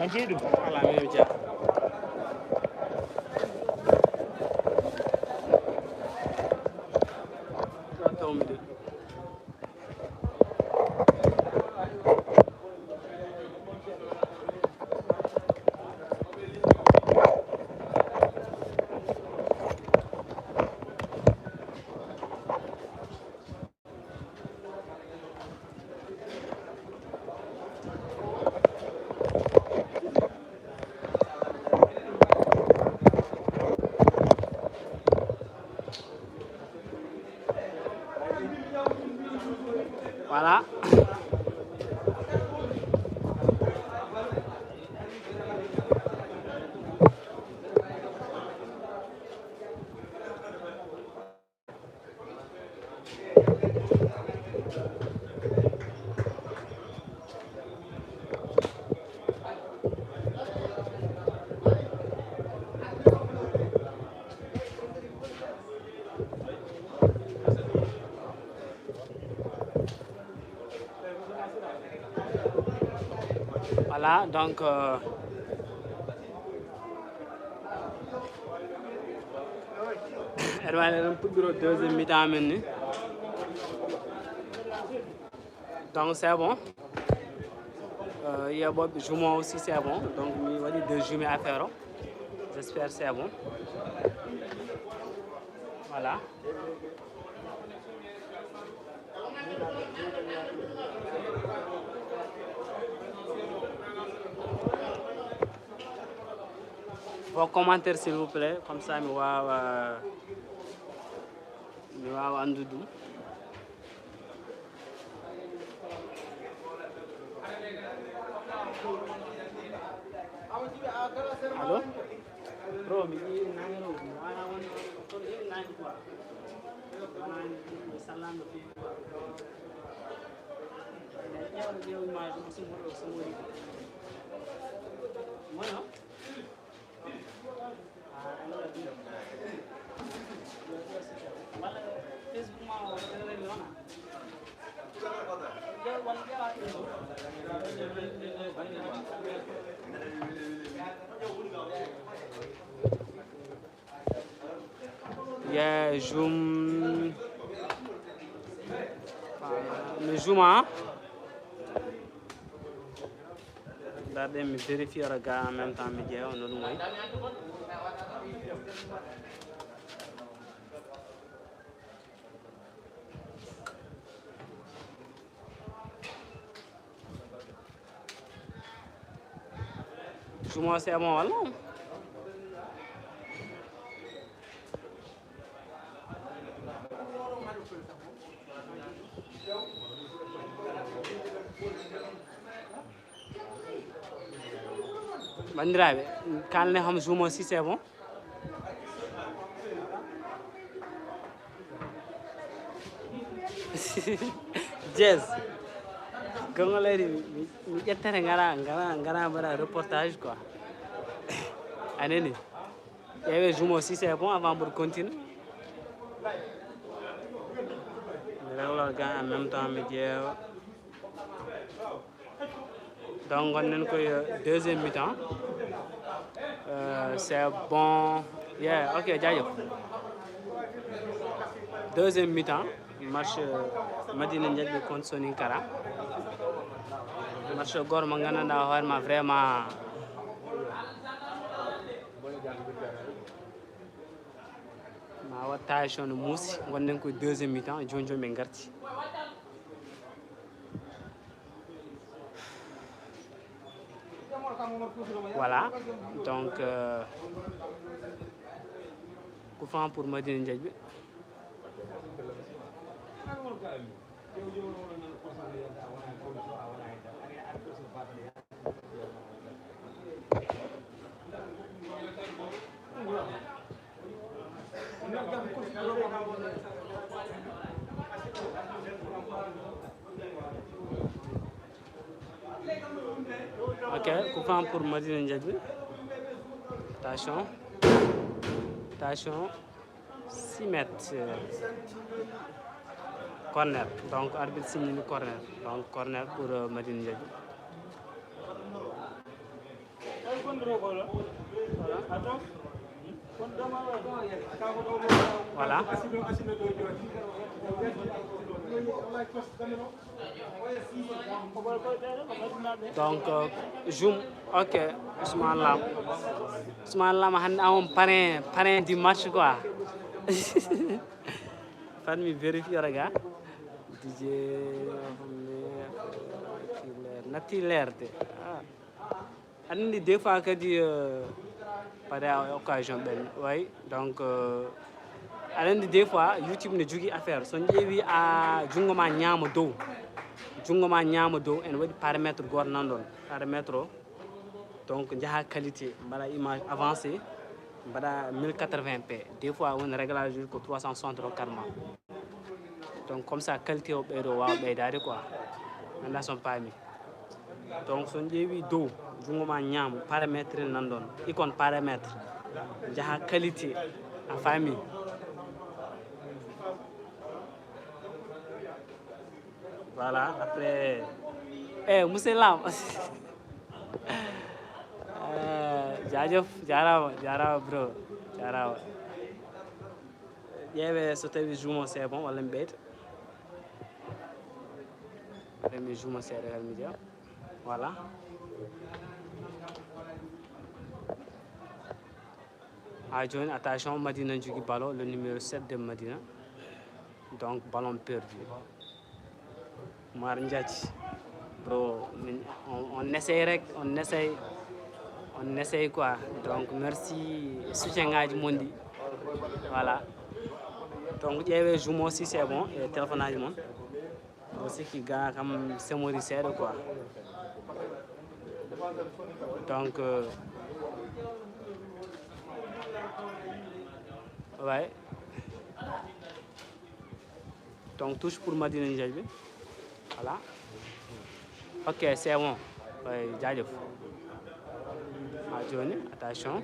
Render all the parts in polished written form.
Voilà, même Dia. Voilà. Voilà, donc Erwan pour le deuxième mi-temps maintenant. Donc c'est bon. Il y a Bob Juma aussi, c'est bon. Donc il va dire deux jumeaux à faire. J'espère que c'est bon. Voilà. Vos commentaires s'il vous plaît, comme ça je vais en doudou. Allô? Bro, je suis Yeah, Zoom. Le Zoom, regardez, je vérifie le gars en même temps, mais on a le Zoom, c'est bon, voilà. Bandiraɓe kalne ham Zoom aussi c'est bon. Jazz gongolari mi ƴettere ngara mbaɗa reportage quoi. Anani ƴeewe Zoom aussi c'est bon avant pour continuer. Mi rewlol ga en même temps mi ƴeewa. Donc on est deuxième mi-temps. C'est bon. Yeah, ok, jaajëf. Deuxième mi-temps, match Madina Ndiaye contre Soninara. Match gor mo gandanɗa hoorema vraiment ma wattage no muusi gonnen ko deuxième mi-temps joni joni ɓe garti. Voilà, donc coup franc pour Madina Ndiaye. Ok, coup franc pour Madina Ndiaye. Attention. Attention. 6 mètres. Corner. Donc arbitre signe corner. Donc corner pour Madina Ndiaye. Voilà. Donc, Zoom, ok, Ousmane Lam hande on parrain du match quoi. Fan mi vérifie raga. DJ Nati lerde. Andi des fois que dit par occasion ben, oui. Donc andi des fois YouTube ne jogi affaire son jeewi a jungoma nyama dow en wadi paramètre gor nandon paramètre donc jaha qualité bala image avancée bada 1080p des fois on réglage jusqu'au 360 karma donc comme ça qualité o bedo wa beydade quoi anda son pami donc son jeewi dow jungoma nyam paramètre nandon icon paramètre jaha qualité a famille. Voilà, après... Monsieur Lam. Jarama, bro. Jarama. Ƴeewe so tawi juumo c'est bon walla mi ɓeyda. Mi juumo seeɗa kadi mi ƴeewa. Voilà. Ha joni attention, Madina jogui ballon, le numéro 7 de Madina. Donc ballon perdu. Mar Ndiaye, bro, on essaye quoi. Donc merci soutien ngaji mondi. Voilà. Donc ƴeewe juumo si c'est bon et téléphone aji mon. Aussi qui ga kam semori seeɗa quoi. Donc ouais. Donc touche pour Madina Ndiaye. Voilà. Ok, c'est bon. Oui, jaajëf. Joni, attention.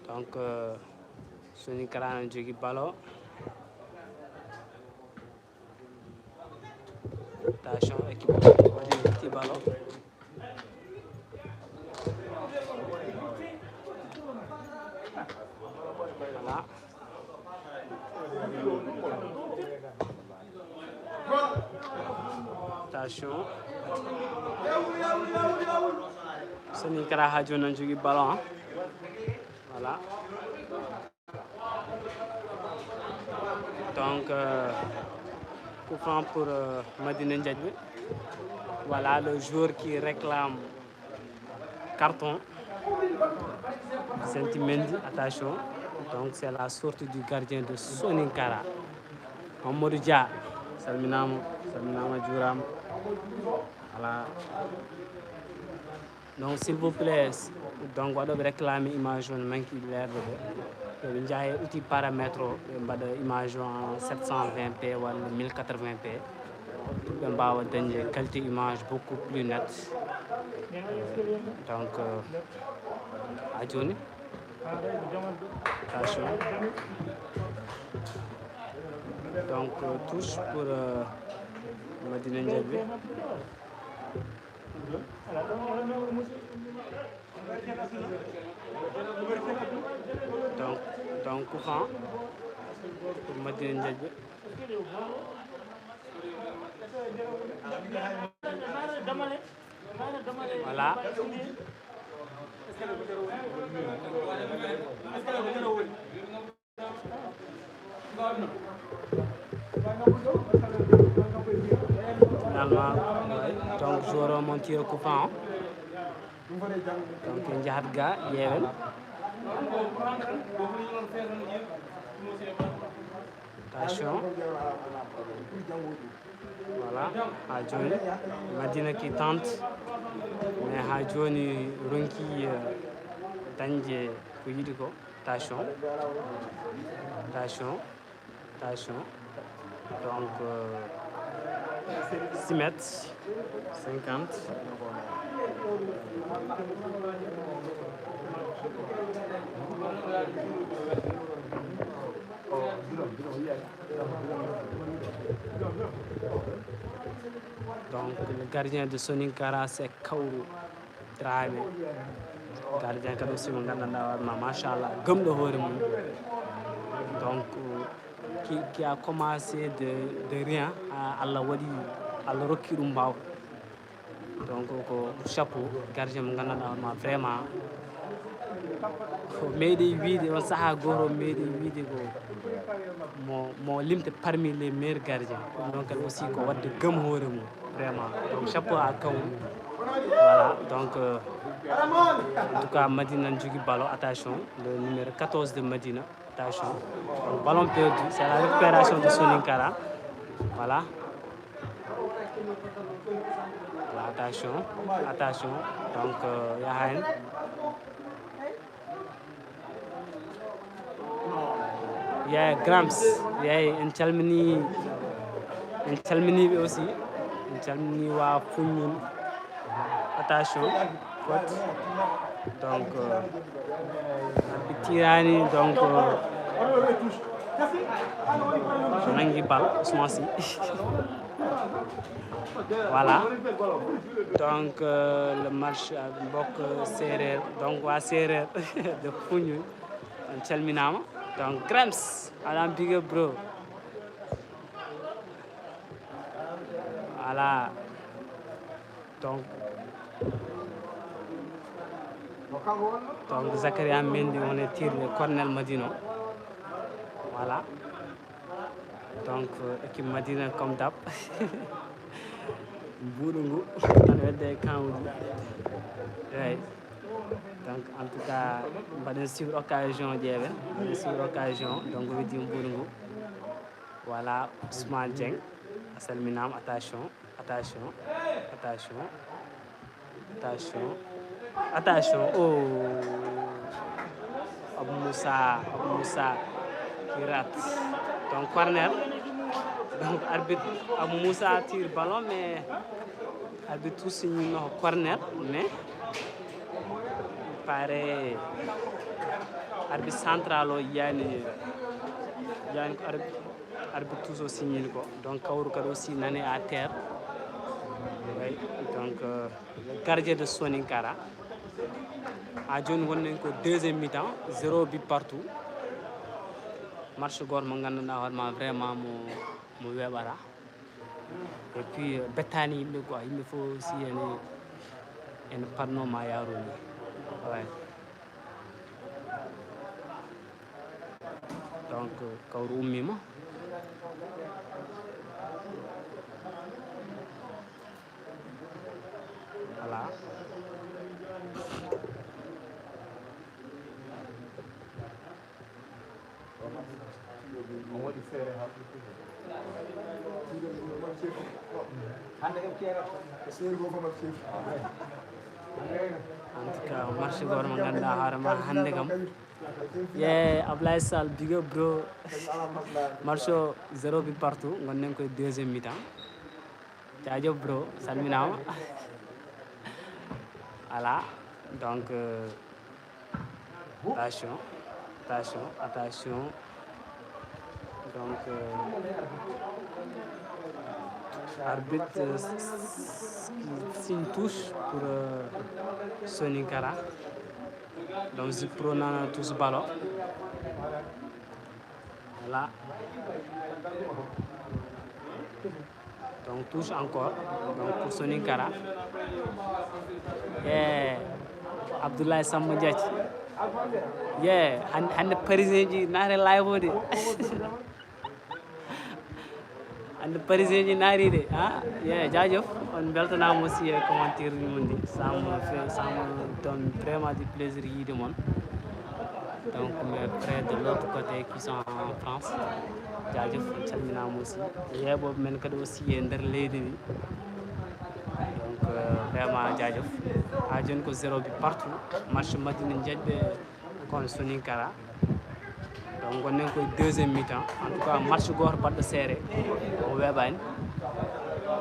Donc, Soni Kara jogi ballon. Attention, équipe petit ballon. Voilà. Attention. Soni Kara ha joni jogi ballon. Voilà. Donc, coup franc pour Madina Ndiaye. Voilà le joueur qui réclame carton. Sentimendi, attention. Donc c'est la sortie du gardien de Soni Kara. Mamadou Dia. Salminama Djouram. Voilà. Donc s'il vous plaît, donc on doit réclamer image on manque l'air de il outil paramètre image en 720p ou 1080p. On va avoir une qualité image beaucoup plus nette. Donc à Johnny. Attention. Donc touche pour Madina Ndiaye. Donc coup franc pour Madina Ndiaye. Voilà. Finalement, donc joueur mon tir coup franc. Donc Ndiahat ga yewen. Attention. Voilà, Hadjoni, Madina qui tente, mais Hadjoni Runki Danje Kuyidiko. Attention. Donc 6 mètres 50. Donc le gardien de Soninkara c'est Kaourou Dramé, gardien kadi aussi mo gandanɗa waɗma machallah gomɗo hoore mum. Donc qui a commencé de rien Allah waɗi Allah rokki ɗum mbaw. Donc ko chapeau gardien mo gandanɗa hoorema vraiment ko meeɗi wiide on saaha goto meeɗi wiide ko mo limte parmi les meilleurs gardiens. Donc kadi aussi ko wadde gëm hoore mum vraiment. Donc chapeau à Kaourou. Voilà, donc en tout cas Madina jogui ballon, attention, le numéro 14 de Madina, attention. Donc, ballon perdu, c'est la récupération de Soninkara. Voilà. Voilà, attention, attention. Donc Yahain. Yeah, Grams. Yeah, en calmini aussi. En calmini wa Founioul. Attention, faute. Donc, tirani, donc, Nangi Bal, Ousmane Sy. Voilà. Donc, le match à Mbok Serer, donc, wa Serer de Founioul, en Chelminama. Donc, Grams, Adam Big Bro. Voilà. Donc, Zakaria Mendy, on est tiré le Cornel Madino. Voilà. Donc, équipe Madina comme d'hab. Bourungu, on est des camps. Donc, en tout cas, on va suivre l'occasion. Donc, on va dire Bourungu. Voilà, Ousmane Dieng. Salminam, attention. Attention, oh, Abou Moussa qui rate. Donc corner. Donc arbitre Abou Moussa tire ballon, mais arbitre tout signe non corner, mais il paraît arbitre central yani arbitre tout signe quoi. Donc Kaourou aussi nané à terre. Oui, donc le gardien de Soninkara. À John Wonnen ko deuxième mi-temps, 0 but partout. Match gor mo ganduɗa hoorema vraiment mo weɓata. Et puis bettani yimɓe quoi, yimɓe faut aussi ene parnoma yaroni. Ouais. Donc Kaourou ummima. Voilà. En tout cas, marché gor mo ganduɗa hoorema hande kam. Yeah, Ablaye Sall, big up bro. Marché 0 but partout, gonnen koye deuxième mi-temps. Jaajëf bro, salminama. Voilà, donc attention. Donc arbitre qui signe touche pour Soninkara. Donc je prends tous ballon. Voilà. Donc touche encore. Donc pour Soninkara. Yeah. Abdoulaye Samba Diath. Yeah, hande parisien ji naare live de. Hande parisien ji naari de. Ah, yeah, jaajëf. On beltanama aussi commentaire ni mon di. Ça me donne vraiment du plaisir yide mon. Donc mes frères de l'autre côté qui sont en France. Jaajëf, calminama aussi. Yebo men kadi aussi e nder leydi ni. Donc vraiment jaajëf. A joni ko 0 but partout. Match Madina Diadji contre Soninkara. Donc on est au deuxième mi-temps. En tout cas match goto badɗo serré o weɓani.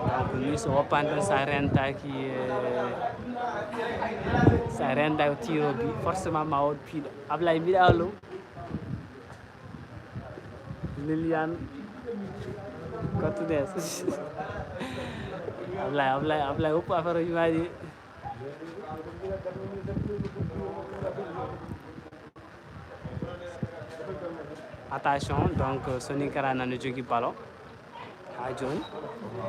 Donc ni so woppani sa rentaki o tiro bi forcément ma wod piiɗo. Ablaye mbiɗa allo. Liliane Cortines Ablaye ëpp affaire yu may di attention donc Sonikara nana jogi ballon ha joni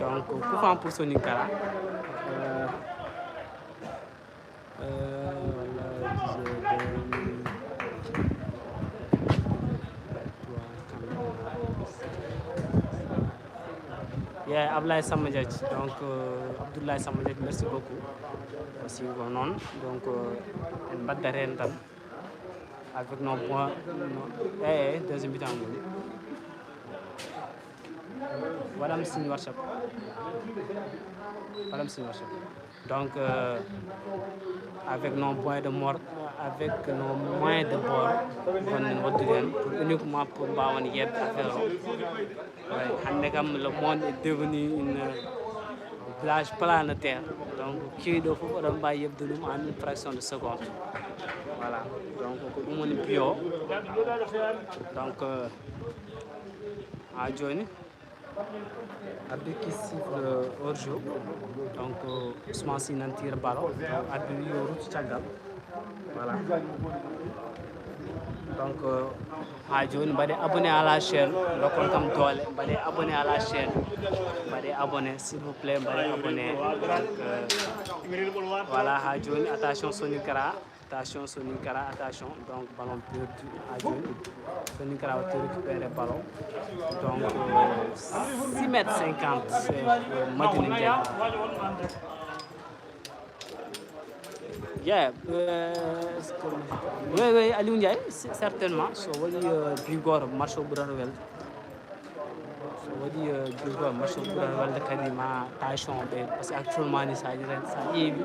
donc coup franc pour Sonikara yeah, Ablaye Samba Diagne donc Abdoulaye Samba Diagne merci beaucoup aussi ko noon donc en mbaddat hen tan avec nos points deuxième mi-temps ngoni waɗam signe WhatsApp donc avec nos points de mort avec nos moyens de bord gonnen waddude hen pour uniquement pour mbawan yebde affaire o hande kam le monde est devenu une village planétaire donc kiwiɗo fof oɗon mbawi yebde ɗum en une fraction de seconde voilà donc ko ɗum woni bio donc ha joni arbitre qui siffle hors-jeu donc Ousmane Sy nan tire ballon arbitre wi yo rutti caggal voilà donc ha joni mbaɗe abonné à la chaîne dokkon kam doole mbaɗe abonné à la chaîne mbaɗe abonné s'il vous plaît mbaɗe abonné donc voilà ha joni attention Sonikara attention donc ballon perdu ha joni Sonikara watte récupéré ballon donc 6 mètres 50 Madina Ndiaye yeah oui Aliou Ndiaye certainement so waɗi but goto match o ɓurata welde so waɗi but goto match o ɓurata welde kadi ma tension ɓe par ce que actuellement ni sa ƴeewi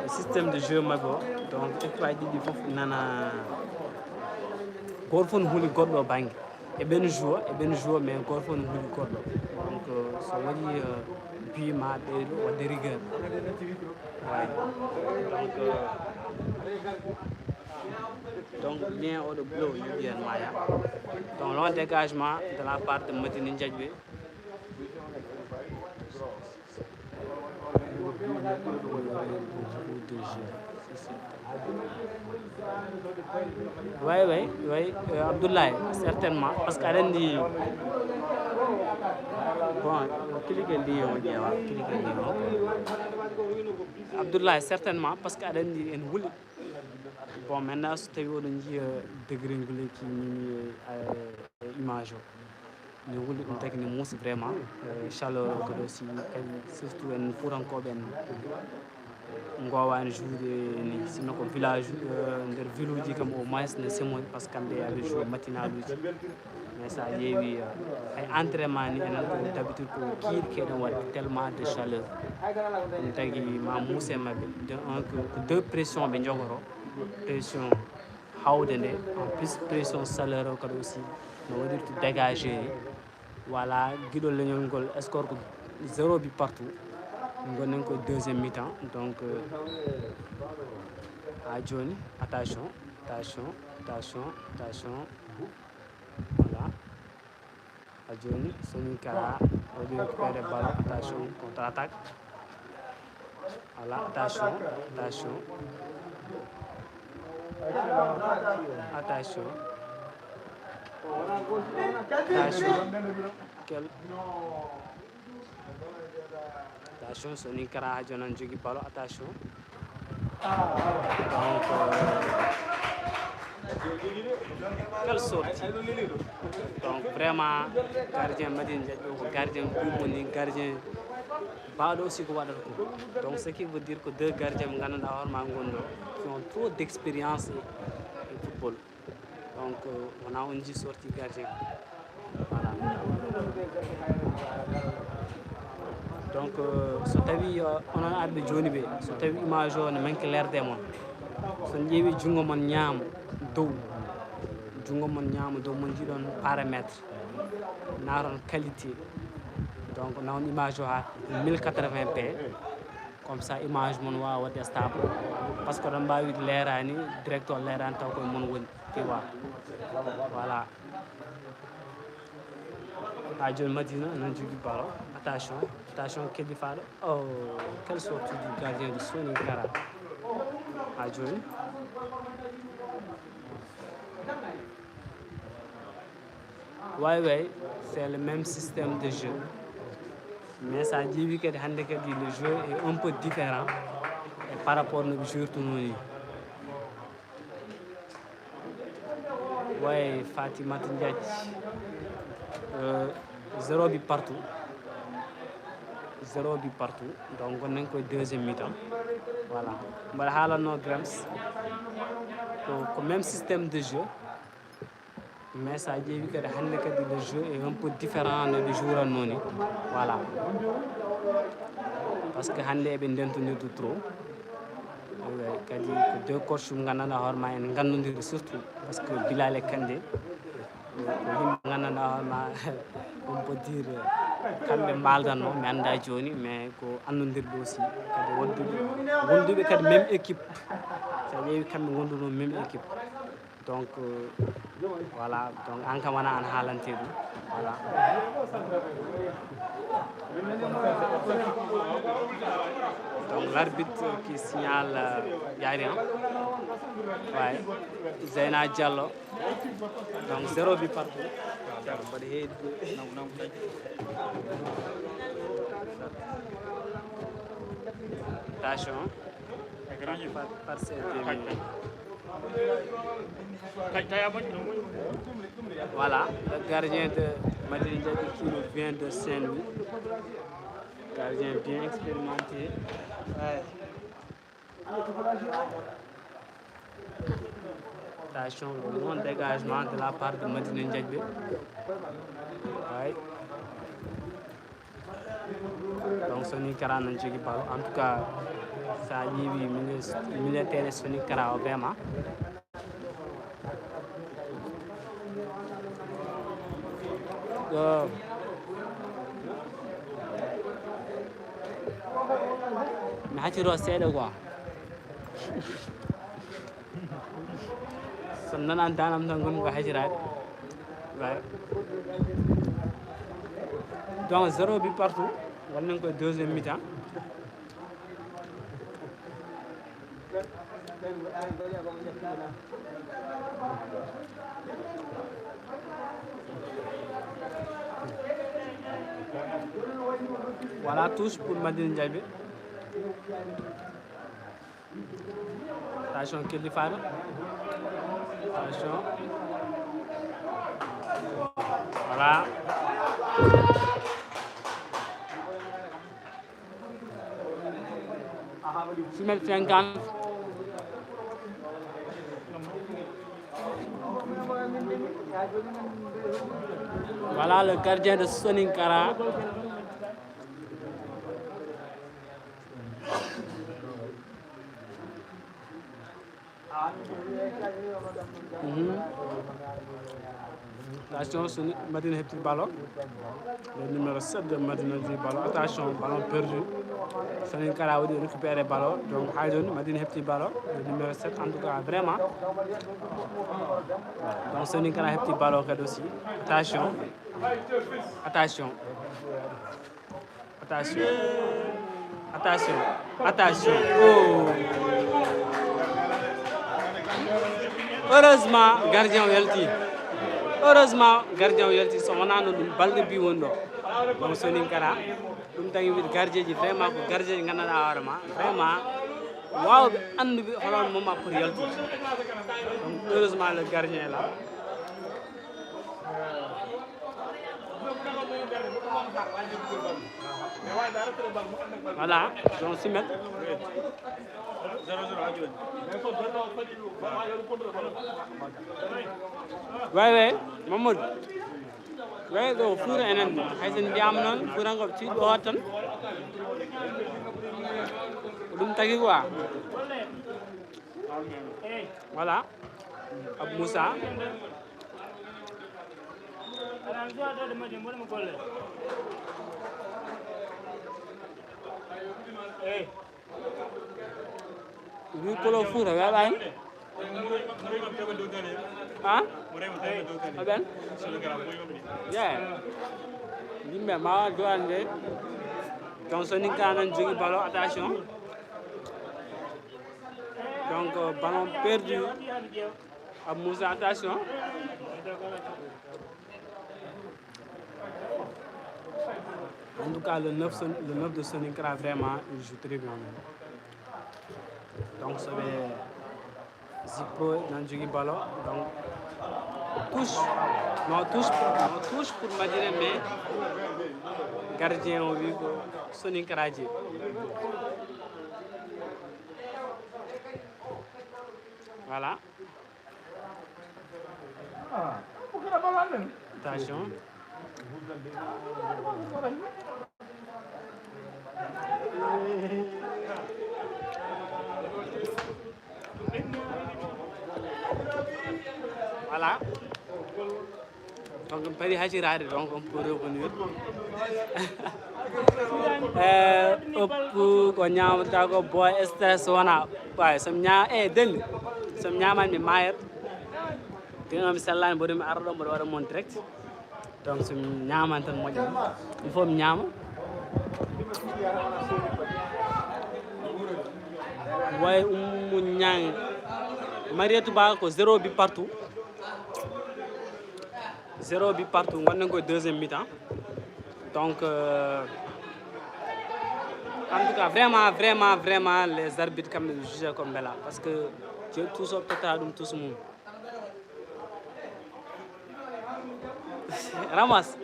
systéme de jeu mabɓe o donc équipe aji ɗiɗi fof nana goto fof ne huuli goɗɗo banggue eɓen jouwa mais goto fof ne huuli goɗɗo donc so waɗi but ma ɓeydo wadde rigueur ouais. Donc bien au de bleu Yubian Maya. Donc long dégagement de la part de Madina Ndiaye. Oui, Abdoulaye, certainement, parce qu'elle dit bon, Abdoulaye, certainement, parce qu'elle dit une houle. Bon, maintenant, c'est un degré qui est image. Nous voulons une mousse vraiment chaleur que aussi, surtout pour encore ben. Ngowani joude ni sino ko village nder ville uji kam au moins ne semon parce que kamɓe yaɓe jour matinal uji mais sa ƴeewi ay entraînement ni enen ko d'habitude ko kiirkeɗen wadde tellement de chaleur ɗum tagui ma muuse mabɓe de un que deux pression ɓe jogoto pression hawde nde en plus pression chaleur o kadi aussi no waɗirti dégagé voilà guiɗo leñol ngol score ko 0 but partout gonnen ko deuxième mi-temps donc ha joni attention voilà ha joni Sonikara waɗi récupéré ballon attention contre attaque voilà attention attention Sonikara ha joni an jogui ballon attention donc quelle sortie donc vraiment gardien Madina Ndiaye ko gardien ɓumoni gardien bawɗo aussi ko waɗata ko donc ce qui veut dire que deux gardiens mo ganduɗa hoorema gonɗo qui ont trop d'expérience e football donc wona on ji sorti gardien voilà donc so tawi onon arɓe joni ɓe so tawi image o ne manque lerde e mon son ƴeewi junggo mon ñaamo dow mon jiɗon paramètre naton qualité donc nawon image o ha 1080p comme ça image mon wawa wadde stable par ce que ɗon mbawi leerani direct o leerani taw koye mon woni tiwa voilà à John Madina, non du ballon. Attention, attention, Kedifar. Oh, quelle sortie du gardien de Sony Kara. À John. Ouais, c'est le même système de jeu. Mais ça dit que le jeu est un peu différent par rapport au jeu tourné. Ouais, Fatima Tindiac. 0 but partout. 0 but partout. Donc on a un deuxième mi-temps. Voilà. Voilà, no Grams. Donc, même système de jeu. Mais ça dit que le jeu est un peu différent du jour à non. Voilà. Parce que Hande est bien tenu tout trop. Deux coachs qui ont surtout parce que Bilal et Kandé. On peut dire kamɓe mbaldano mi annda joni mais ko anndodirɓe aussi kadi wonduɓe kadi même équipe so ƴeewi kamɓe gonduno même équipe donc voilà donc an kam wona an haalante ɗum voilà donc l'arbitre qui signale Yarian ouais Zeyna Diallo donc 0 but partout attention par ces 2 minutes. Voilà, le gardien de Madrid qui nous vient de Saint-Louis. Gardien bien expérimenté. Ouais. Attention, le bon dégagement de la part de Madine Ndjadbe. Ouais. Donc Sony Kara n'a pas ballon. En tout cas, ça a été militaire Sony Kara vraiment. Mais tu dois essayer de quoi? Sannan an danam tan gon ko hajiraade ouais. Donc 0 but partout won nañ ko deuxième mi-temps voilà touche pour Madine Ndiaye. Attention Kedifar. Attention. Voilà. Simel Fiangan. Voilà le gardien de Sony Kara. Attention, Madine a petit ballon. Le numéro 7 de Madine a petit ballon. Attention, ballon perdu. Sony Kara a récupéré le ballon. Donc, Madine a petit ballon. Le numéro 7, en tout cas, vraiment. Donc, Sony Kara a petit ballon aussi. Attention. Attention. Attention. Attention. Attention. Oh! Heureusement, gardien Welti. Heureusement, gardien Welti, on a une balle de biwondo. Donc, Sony Kara, nous avons gardien vraiment, gardien vraiment. Waouh, un moment pour Welti. Donc, heureusement, le gardien est là. Voilà, donc 6 mètres. Ouais, Mamoud. Ouais, donc, four et un. Haïsen Diamnon, pour un petit bâton. Quoi. Voilà. Abou Moussa. Vous pouvez four, hein? Huh? Yeah. Limbe ma doande. Donc Soninka nan jogi ballon, attention. Donc ballon perdu à Moussa, attention. En tout cas, le 9 de Soninka, vraiment, il joue très bien. Donc, c'est Zipro dans le ballon. Donc, touche pour Madine, mais gardien au vif, Soninka Radji. Voilà. Attention. Voilà. Donc, on peut dire donc on peut revenir. Ko ñamata ko boy stress wana way sam ñaa del sam ñaman mi mayer dina mi sallan bo dem ardo mo wara mon direct donc sam ñaman tan mo il faut mi ñama way mu ñang Marietou Ba ko 0 but partout 0 but partout on ko deuxième mi-temps donc en tout cas, vraiment, les arbitres quand même jugent comme là. Parce que Dieu tout ça peut-être tout ce monde. Ramasse.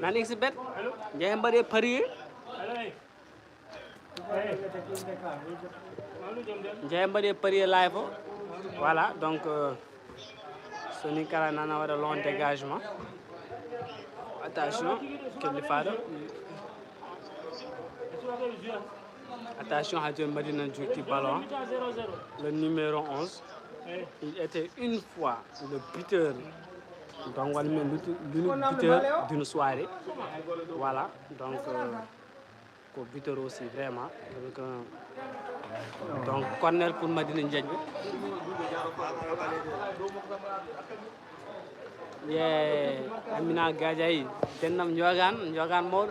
Nan expert, j'ai un peu parier. J'ai un peu parier live. Voilà, donc Soninka Nana a un long dégagement. Attention, quel fada. Attention à Dieu Madina du ballon. Le numéro 11. Il était une fois le buteur. Donc, l'unique buteur d'une soirée. Voilà, donc, le buteur aussi, vraiment. Donc, corner pour Madina Ndiaye. Amina Gadjaï, Denam Njogan Mor.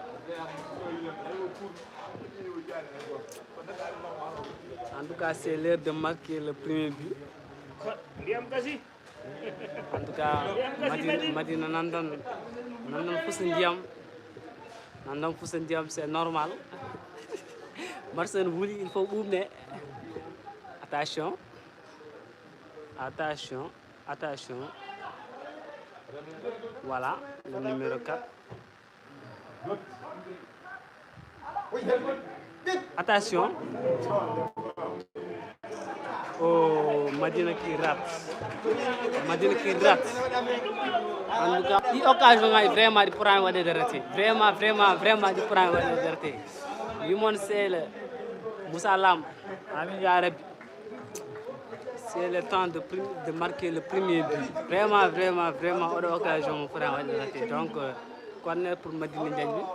En tout cas, c'est l'heure de marquer le premier but. En tout cas, Madina Nandan Foussendiam, c'est normal. Marcel Wouli, il faut ouvrir. Attention. Voilà, le numéro 4. Attention. Oh, Madina qui rate. En tout cas, il occasion vraiment de prendre de rater. Vraiment de prendre de rater. Lui, c'est le Moussa Lam, Ami Arabi. C'est le temps de marquer le premier but. Vraiment, on a l'occasion de faire de rater. Donc, corner pour Madina Ndiaye.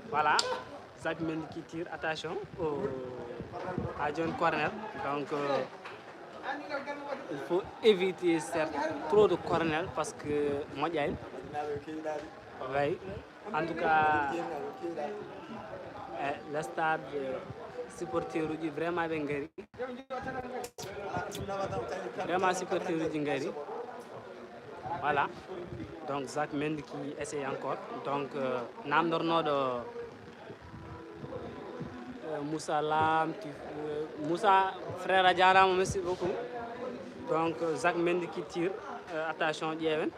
Voilà, Zach Mendy qui tire, attention à John Corner. Donc, il faut éviter trop de corner parce que moi, oui, en tout cas, le stade supporter vraiment Bengari. Vraiment supporter Bengari. Voilà. Donc Zach Mendy qui essaye encore. Donc Namdorno de Moussa Lam, Moussa frère Adjara, merci beaucoup. Donc Zach Mendy qui tire. Attention Dieven.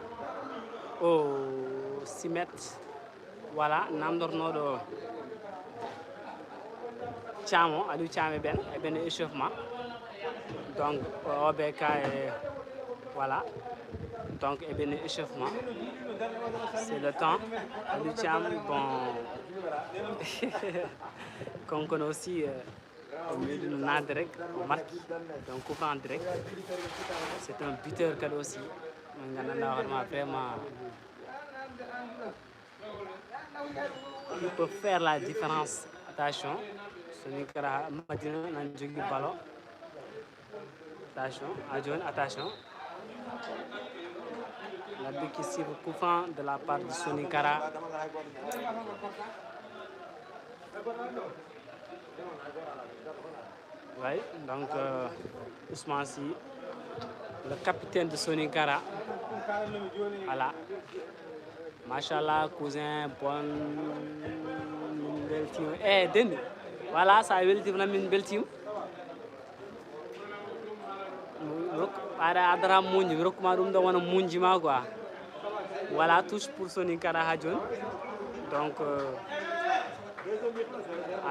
Oh 6 mètres. Voilà, Namdorno de Chamo, Aliou Chame Ben, et ben échauffement. Donc OBK et voilà. Donc, et bien, échauffement. C'est le temps. Lucham, bon. Qu'on connaît aussi au milieu de Nadrek, on marque. Donc, coup franc direct. C'est un buteur qu'elle aussi. Vraiment. Il peut faire la différence. attention Sonikara Madina nan jogi ballon attention Adjoun attention l'arbitre qui siffle coup franc de la part de Sonikara. Oui, donc Ousmane Sy, le capitaine de Sonikara. Voilà. Machallah, cousin, bon bel team. Eh, Dendi. Voilà, ça bel team, une belle team. Adara Munji, Rokmarum de Wana Munjima, quoi. Voilà, touche pour Sonikara Hadjoun. Donc,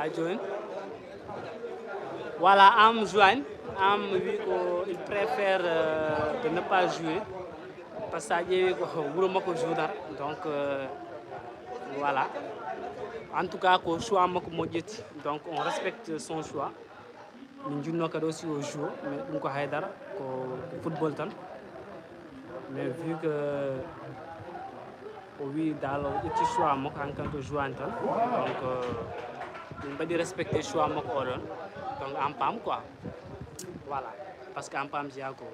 Hadjoun. Voilà, Am joigne. Am, il préfère de ne pas jouer. Parce que donc voilà. En tout cas, le choix donc on respecte son choix. Nous sommes aussi au jour, mais nous sommes au football. Mais vu que oui, dans le choix en tant que joueur, donc nous devons respecter le choix donc en PAM quoi. Voilà. Parce qu'en PAM, j'ai quoi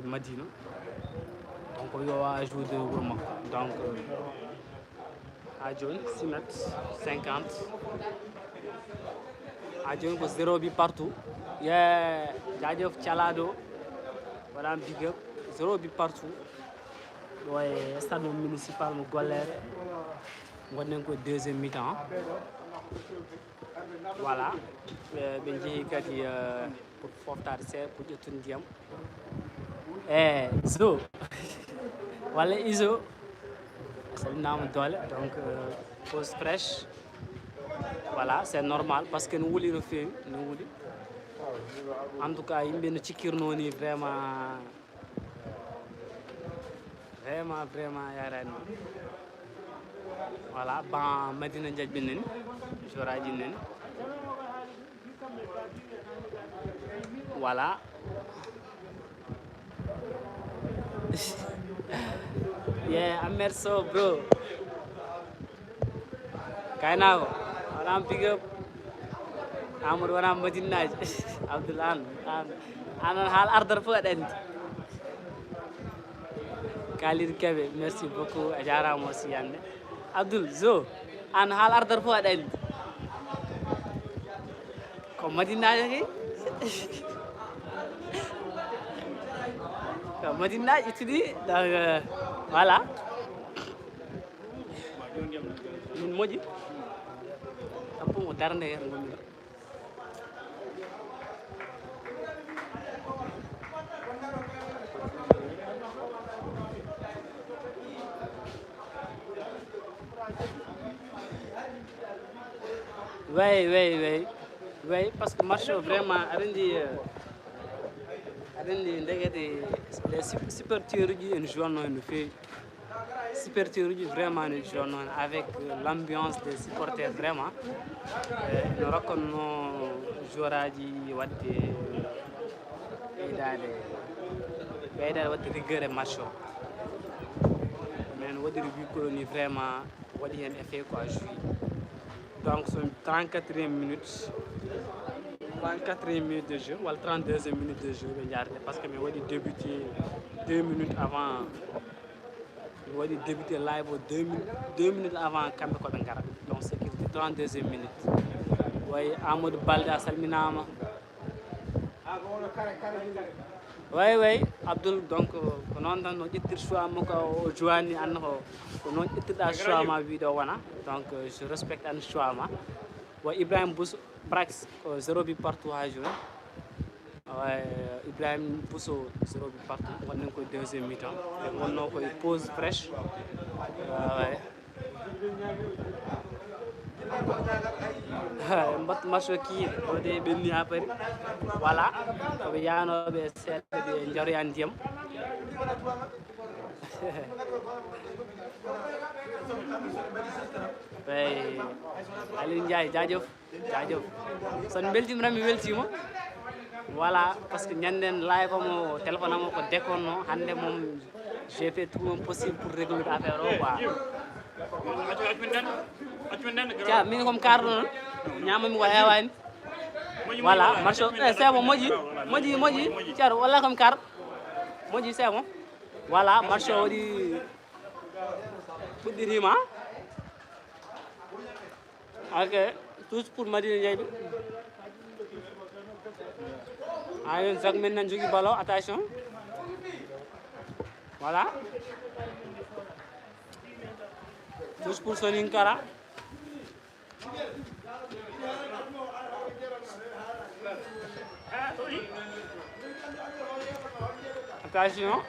Madina. Donc on va jouer de Gourmand. Donc Adjoun 6 mètres 50. Adjoun ko 0 bi partout. Yeah, Djadjof Tchalado. Voilà big up. 0 bi partout. Ouais, stade municipal mo Goller. On est au deuxième mi-temps. Voilà. Benji kadi pour fortalecer pour tout ndiam. Eh, Zo. Voilà, Iso. C'est le nom d'Ol. Donc, pause fraîche. Voilà, c'est normal parce que nous voulons le faire. En tout cas, il y a une chikurno ni vraiment. Vraiment, yaran. Voilà, ban Madina Djadbinen. Jora Djinen. Voilà. Yeah, Amerso, bro. Kainao, I'm big up. I'm one of Madinaj. Abdullah, I'm hal ardar for end. Khalid Kebe, merci beaucoup. Ajara Mosiane. Abdul Zo, and hal ardar for end. Come Madinaj. Madina itu di voilà min moji apa mo darne ngoni oui parce que marche vraiment arendi les super théories une journée nous fait super théorie vraiment une journée avec l'ambiance des supporters vraiment nous reconnaissons joueraji wadde beydade wadde rigueur e match o mais wadde bi ko ni vraiment wadi hen effet quoi jouer donc son 34e minute 34e minute de jeu ou 32e minute de jeu parce que je vais débuter 2 minutes avant je vais débuter live 2 minutes avant Kambe Kodangara donc c'est 32e minute oui Amadou Balda salminama oui Abdul donc ko non tan no ƴettir choix mako o joani an ko non ƴettirɗa choix ma wiɗo wona donc je respecte an choix ma wa Ibrahim Bousso Brax 0 but partout à jouer. Ibrahim Bousso 0 but partout. On est au deuxième mi-temps. On a une pause fraîche. Mbat match qui est béni après. Voilà. Il y a un peu de Njorian Diem. Aliou Ndiaye jaajëf son beltima mi weltima voilà parce que ñanden lay ko mo téléphone am ko déconno hande mom j'ai fait tout mon possible pour régler affaire o quoi Tiens, mais comme carton, nyama mi ko hewani. Voilà, marche. C'est bon, moji. Tiens, voilà comme car. Moji c'est bon. Voilà, marche odi. Pudirima. Ok, tous pour Madina Ndiaye. Allez, chaque maintenant jogi ballon, attention. Voilà. Tous pour Soninkara. Attention.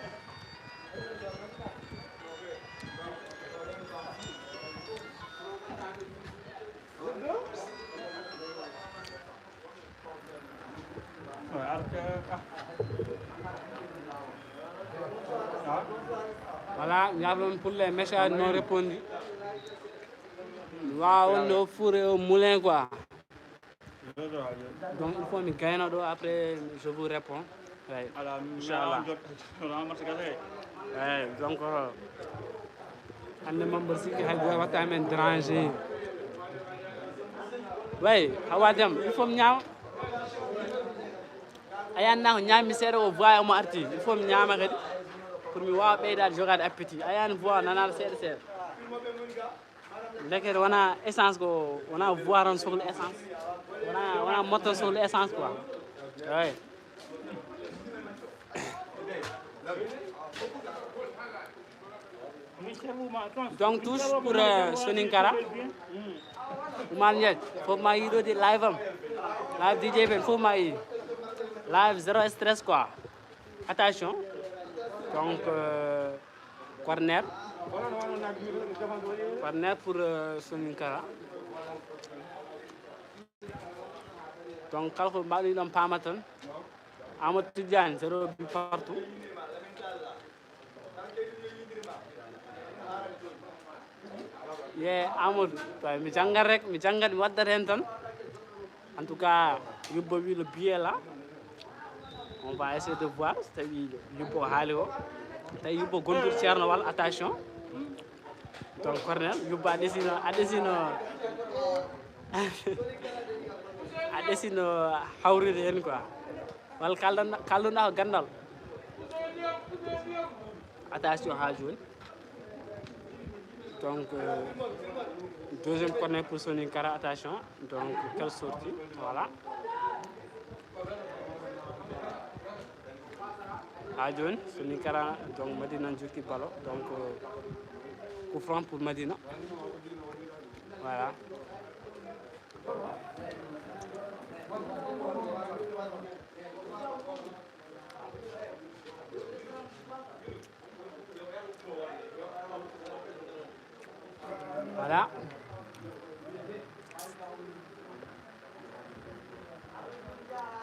Voilà, nous avons pour les messages non répondus. Waouh, on fourré au moulin quoi. Donc il faut me gagner après je vous réponds. Ouais. Inch'Allah. Ouais, donc on est membre si qui a waxtaan men déranger. Ouais, awadam, il faut me ñaaw. Ayan na ñaam mi séro voix mo arti. Il faut me ñaama kadi pour mi waaw beydal jogade appétit. Ayan voix nanal sér. Ndeket wana essence ko wana voix ron soxla essence. Wana moto soxla essence quoi. Ouais. Donc tous pour Soninkara. Oumar Ndiaye, faut ma yido di live am. Live DJ ben faut ma yi. Live zéro stress quoi. Attention. Donc corner. Corner pour Soninkara. Donc kalko mbali dam pamatan. Amadou Tidiane 0 but partout. Yeah, Amadou, mi jangal rek, mi wadda hen tan. En tout cas, yubbo wi le billet là. On va essayer de voir tawi yubbo haali o. Tawi yubbo gondur Ceerno wal attention. Donc corner yubbo adesino hawride hen quoi. Wal kalduna ko gandal. Attention ha joni. Donc deuxième corner pour Soninkara, attention. Donc quelle sortie, voilà. Adjoun, Soninkara, donc Madina Djouki Balo, donc coup franc pour Madina. Voilà. Voilà.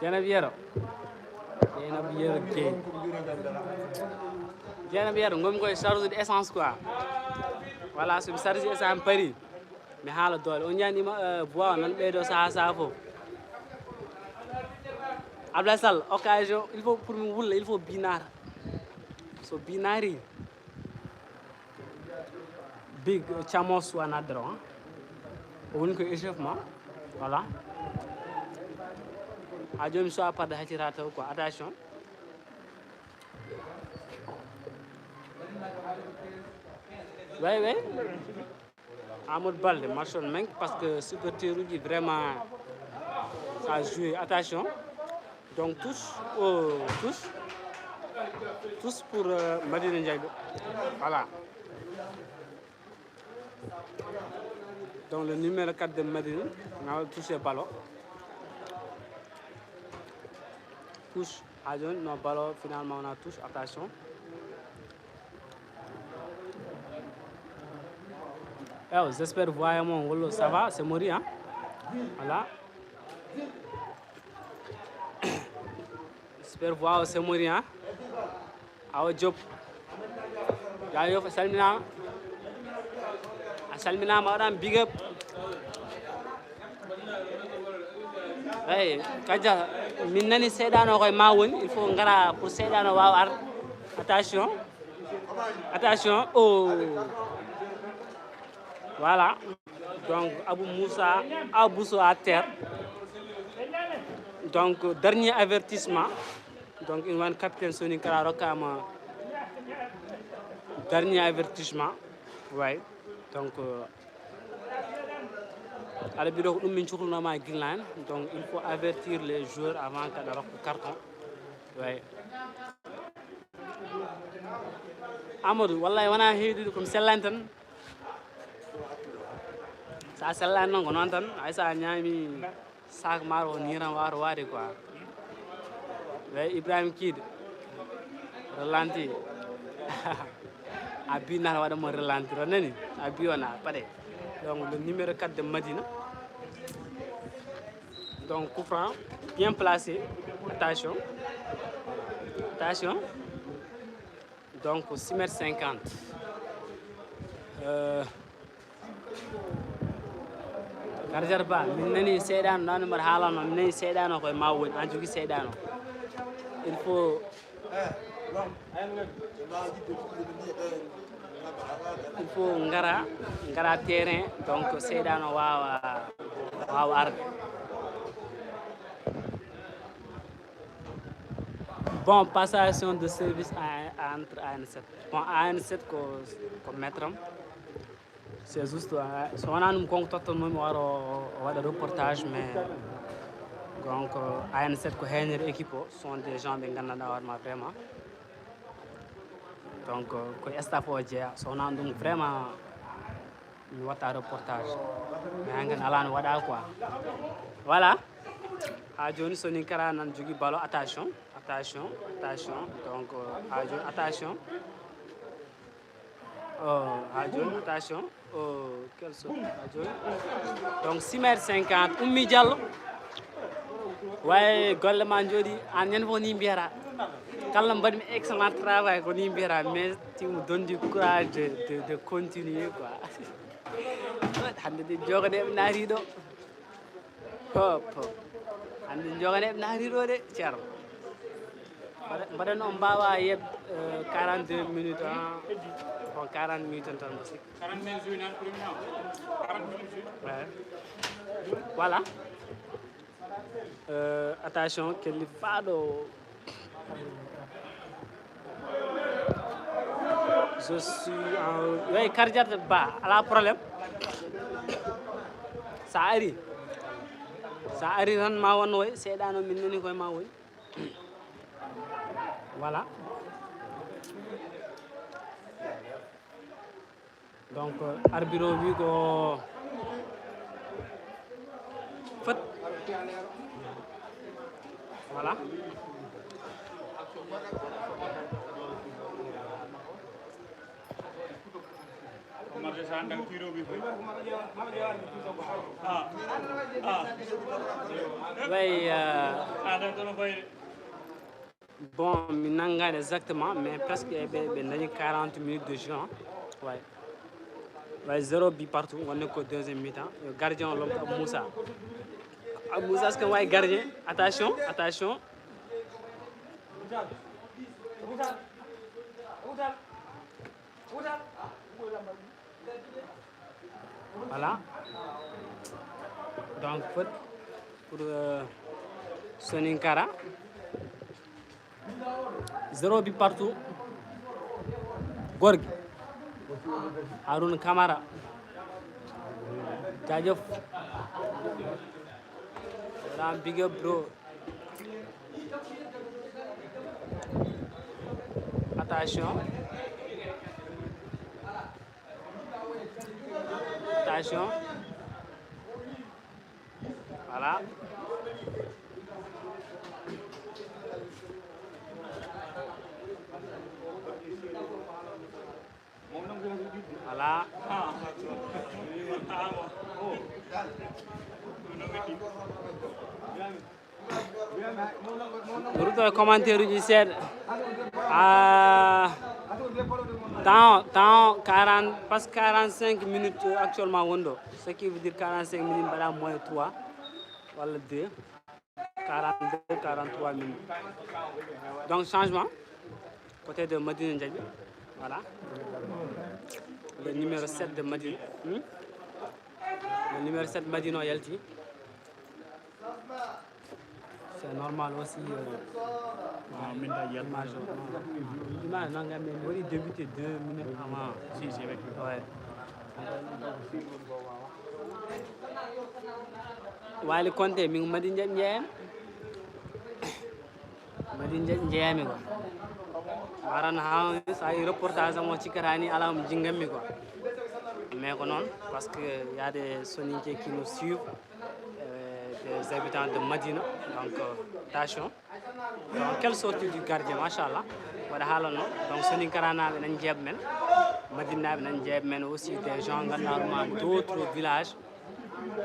Jenabiero gay. Jenabiero ngom koy charge d'essence quoi. Voilà, c'est charge essence Paris. Mais hala dole on ñani ma bois nan bedo sa fo. Abla Sall occasion, il faut pour me wulla, il faut binar. So binari. Big chamos wana dron. On ko échauffement. Voilà. A jom so pas de hatirata quoi. Attention. Ouais. Amadou Balde marchon manque parce que super théorie vraiment ça a joué. Attention. Donc tous pour Madina Ndiaye. Voilà. Donc le numéro 4 de Madina, on a touché le ballon. Touche à John, non ballon finalement on a touché, attention. J'espère voir mon rôle, ça va, c'est Mori, hein? Voilà. J'espère voir c'est Mori, hein? Awa Diop. Jayo salmina. Salmina madame big up. Hey, kaja minani sedano koy ma woni, il faut ngara pour sedano waaw ar. Attention. Oh. Voilà. Donc Abou Moussa à terre. Donc dernier avertissement. Donc il y a un capitaine Soninka Rokama. Dernier avertissement. Ouais. Donc donc il faut avertir les joueurs avant qu'il y ait le carton. Ouais. Amadou, wallahi wana heedi comme sellantan. Sa sellan non ko non tan ay sa ñami sak maro niran waro wade quoi. Ouais, Ibrahim Kid. Relanti. Abi na wada mo relanti nani. Abi ona pare. Donc le numéro 4 de Medina. Donc coup franc bien placé. Attention. Attention. Donc 6,50 m. Karjarba, minani sedan nan mar halano minani sedano ko mawon an jogi sedano. Il faut ngara terrain donc sedano wawa arde. Bon, passation de service entre AN7. Bon, AN7 comme maître. C'est juste, si on a un reportage, mais donc AN7 ko henir équipe sont des gens de Ganada vraiment. Donc, ko staff o jeya, so on a vraiment un reportage. Mais on a wada quoi. Voilà. A Johnny Soninka nan jogi ballon, attention. Attention. Donc, attention. Attention. Quel saut. Donc, 6,50 m. Oummi Diallo. Ouais, golle manjodi. Anyen voni biara. Quand on fait excellent travail, mais tu me donnes du courage de continuer. Hande de jogane narido. Hop. Hande jogane narido de cher. Maintenant, on va y 42 minutes. 40 minutes. 40 minutes. Ouais. Voilà. Attention, que le fado. Je suis en. Oui, cardiaque bas. À la problème. Ça arrive. Ça arrive dans ma one, c'est dans le milieu de ma one. Voilà. Donc, arbitre vu que. Voilà. Oui, bon, je exactement, mais presque 40 minutes de jeu. Ouais. Ouais, 0 but partout, on est qu'au deuxième mi-temps. Le gardien, l'homme Moussa. Moussa, c'est un gardien. Attention. Voilà. Donc, pour Soninka. 0 but partout. Gorgui. Haroun Kamara. Jadjof. Big up, bro. Attention. Voilà. Voilà. Pour les commentaires du CED, temps 40, parce que 45 minutes actuellement, ce qui veut dire 45 minutes, moins 3, voilà 2, 42, 43 minutes. Donc, changement, côté de Medina Ndiaye, voilà. Le numéro 7 de Medina. Le numéro 7, Madino Yelti. C'est normal aussi. L'image, non, mais il débuté 2 minutes avant. Si, c'est vrai. Ouais. Wali Conte, mi Madi Ndiaye. Madi Ndiaye mi quoi. Waran ha sa reportage mo ci karani alam jingami quoi. Mais non, parce qu'il y a des Soninké qui nous suivent, des habitants de Madina, donc attention. Donc, quelle sortie du gardien, machallah. Donc, Soninkara n'a pas de Madina n'a pas de aussi des gens d'autres villages.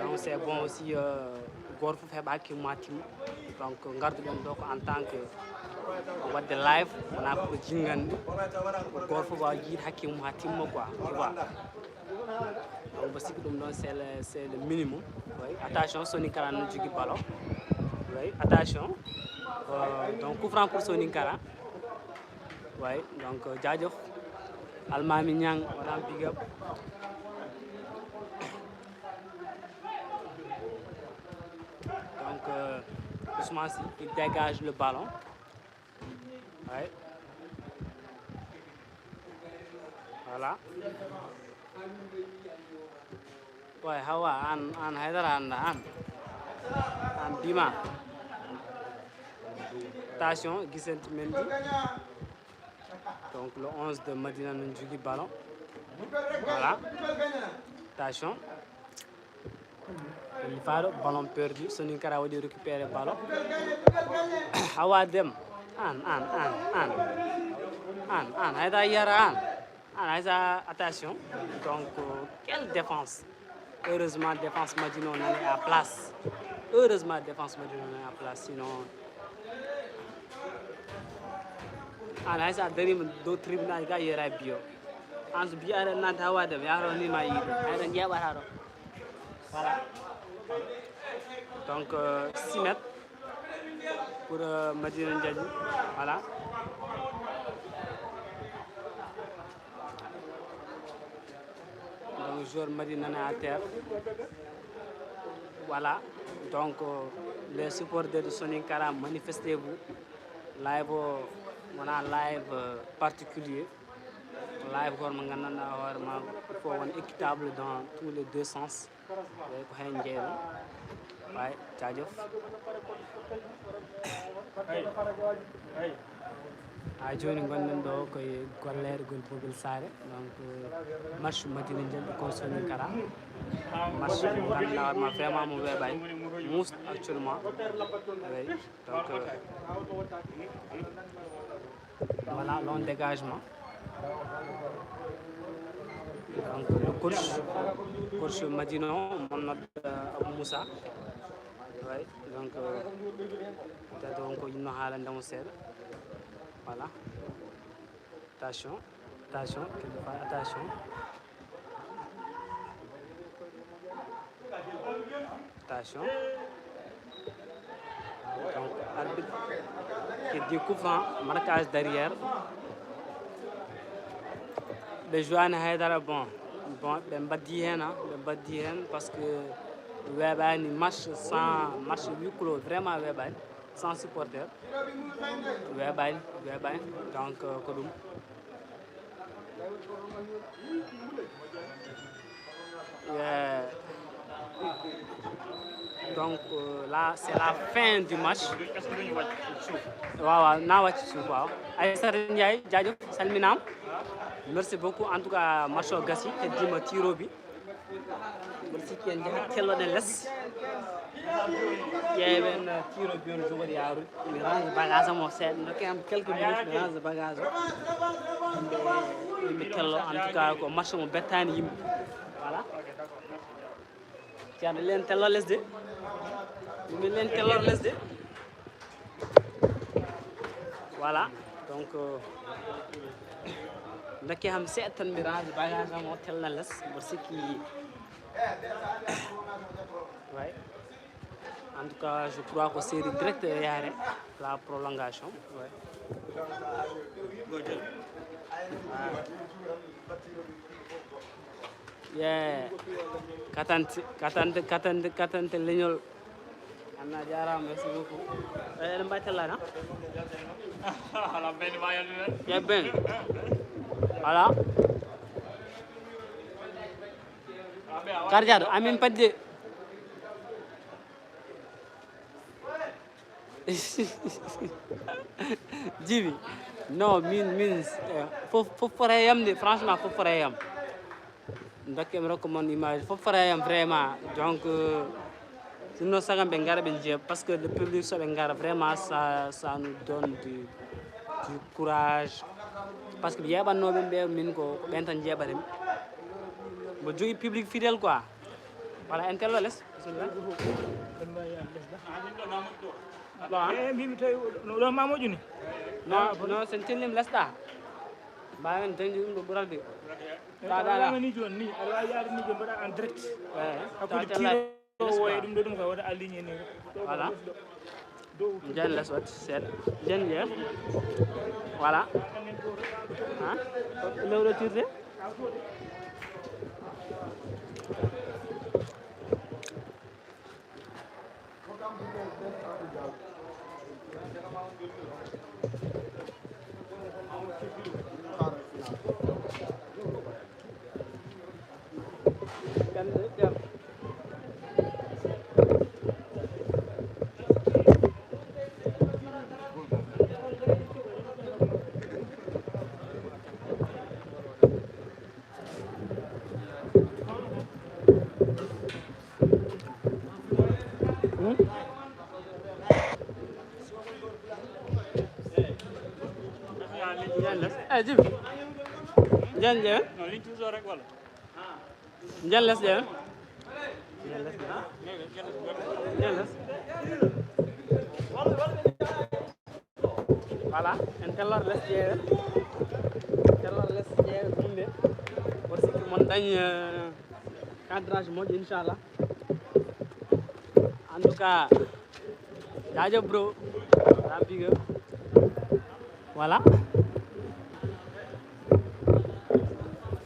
Donc, c'est bon aussi, Gorfou fait baki matim. Donc, on garde donc en tant que on de live, on a pour Jingan, Gorfou va dire Hakim Matim, quoi. Tu vois. Donc, c'est le minimum. Oui. Attention, Soninkara nous joue ballon. Oui, attention. Donc, coup franc pour Soninkara. Oui, donc, Djadjof. Almami Nyang, on a big up. Donc, Ousmane, il dégage le ballon. Oui. Voilà. Ouais, Hawa, an Haidara, an Bima. Attention, Gisent Mendy. Donc le 11 de Madina Njougui ballon. Voilà. Attention. Il fait ballon perdu. Soninkara va récupérer le ballon. Hawa Dem. An. Haidara Yara. Attention. Donc, quelle défense. Heureusement, défense Madino est à place. Heureusement, défense Madino est à place. Sinon, Haïsa Derim do tribunal ga yera bio. Ans biara na dawa de yaro ni ma yido. Ayda ndiaba haro. Voilà. Donc 6 mètres pour Madina Ndiadji. Voilà. Donc joueur Madina à terre. Voilà. Donc les supporters de Soninkara, manifestez-vous. Live, on a live particulier. Live, il faut être équitable dans tous les deux sens. Ouais, Tchadjof. Joni gonɗen ɗo koye gollere gol Bobil Sare donc match Madina Ndiaye ko Soninkara match mo ganduɗa hoorema vraiment mo weeɓani mousse actuellement oui donc voilà long dégagement donc le coach Madina mon note Abou Moussa oui donc peut-être on ko yinno haalandemo seeɗa. Voilà. Attention. Attention. Attention. Attention. Donc, arbitre qui découvre marquage derrière. Le joueur Haidara bon, ben parce que Webani match sans match huis clos vraiment Webani. Sans supporter. Webani. Donc, Kodum. Donc, là, c'est la fin du match. Wow, Salminam. Merci beaucoup. En tout cas, Macho Gassi, qui dit ma tirobi. Merci qui a quel de l'Est. Il y a un tir au bureau de Yarou. Il range bagage à mon set. Il y a quelques minutes, il range bagage. En tout cas, comme match mon bétani. Voilà. Tiens, l'intellor lesde. L'intellor lesde. Voilà. Donc, il y a un set de range bagage à mon tel les. Merci qui. Ouais. En tout cas, je crois que c'est direct la prolongation. Ouais. Yeah. Katante leñol. Anna jarama, merci beaucoup. Eɗen mbattellani ha? Ala ben wayal ni. Ya ben. Voilà. Kardiado, amin padde. Jibi. Non, min faut forayam de franchement faut forayam. Donc je me recommande image faut forayam vraiment. Donc sinon ça gambe ngara ben parce que le public so ngara vraiment ça nous donne du courage parce que yabano be min ko bentan jebarem. Bo jogi public fidèle quoi. Voilà intello les. Bismillah. No mamoju ni. No sentenim lesta. Bayan tanji dum buralde. Da ni jon ni ala yaade ni jon bada en direct. Hakkude tiro way dum do dum ko wada aligné ni. Voilà. Jen les wat set. Jen ya. Voilà. Hein? Le tiré. Jib jan je No li toujours rek wala. Jealous there. Jealous. Voilà, en tellor les jeewe. Tellor les jeewe tumbe. Aussi que mon dañ cadrage moƴƴo inchallah. En tout cas, jaajëf bro. Rampiga. Voilà.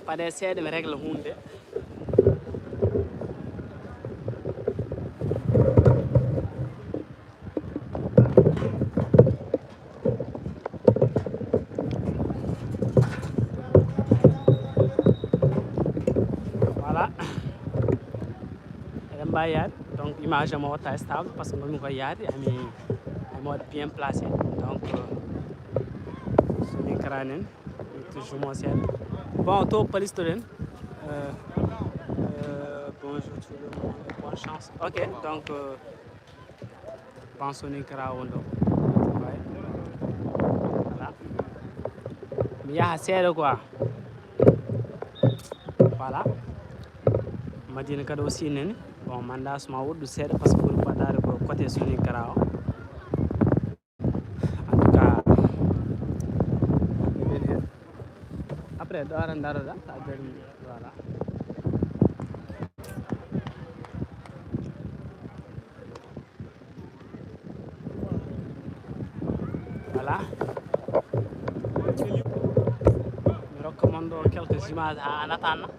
Pade seede mi règle hunde. Voilà. Eɗen mbawi yaade donc image mo watta stable parce que ngomi koye yaade ami waɗa bien placé donc somi kranen toujours mo seeɗa bon to palistoɗen bonjour tout le monde bonne chance ok donc pensoni kra won ɗo voilà mi yaha seeɗa quoi voilà madina kadi aussi nene bon manda suma woɗɗu seeɗa par ce que ɓuri baɗɗade ko côté soni kra o en tout cas après ɗo ara daroɗa sa dari voilà voilà mi recommande quelques images ha en attendant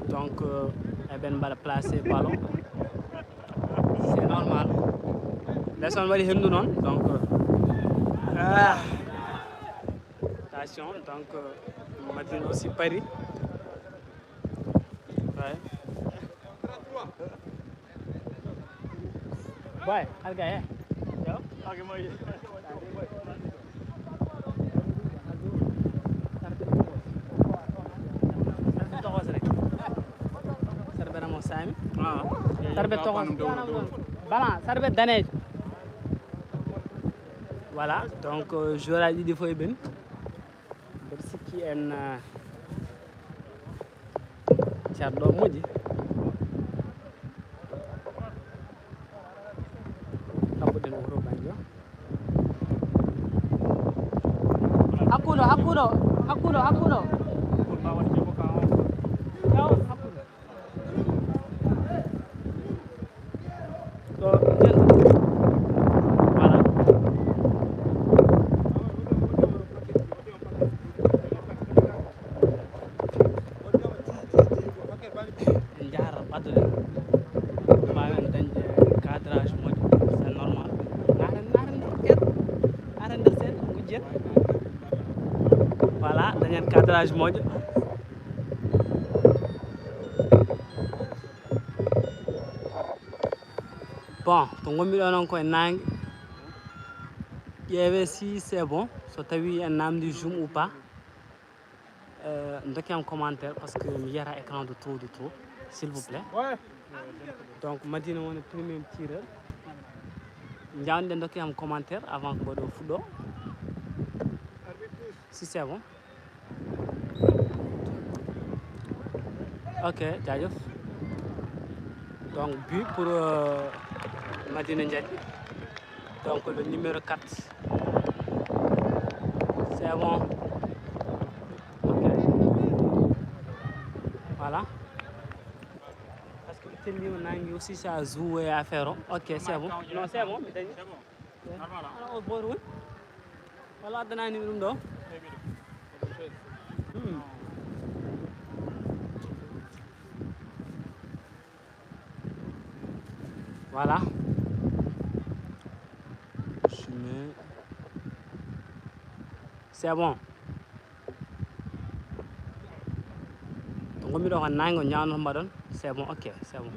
donc eɓen mbaɗa placé ballon c'est normal leçon waɗi hendu noon donc attention donc Madine aussi Paris ouais boy alga he yo Age moy. sarbe ramo sami sarbe tokos balan sarbe danejo voilà donc joueur aji ɗiɗi fof e ɓen mbeɗa sikki en ceerɗo o moƴƴi kabbuɗen wuro banjo hakkuɗo adore mbawen dañde cadrage moƴƴo c'est normal naren nder seeɗa gujjet voilà dañen cadrage moƴƴo bon to gommiɗo noon koye nangue ƴeewe si c'est bon so tawi en namdi zoom ou pas dokkiyam commentaire parce que mi yiyata écran de trop s'il vous plaît donc Madina woni premier tireur jawnɗen dokkiyam commentaire avant ko mbaɗo fuɗɗo si c'est bon ok jaajëf donc but pour Madina Ndiadji donc le numéro 4 c'est bon ok voilà parce que itelnima nangi aussi ça joue et affaire ok c'est bon non c'est bon mi dañi ana o boto woni walla addananimi ɗum ɗo voilà c'est bon to gommiɗo ko nangue o ñawno mbaɗon c'est bon ok c'est bon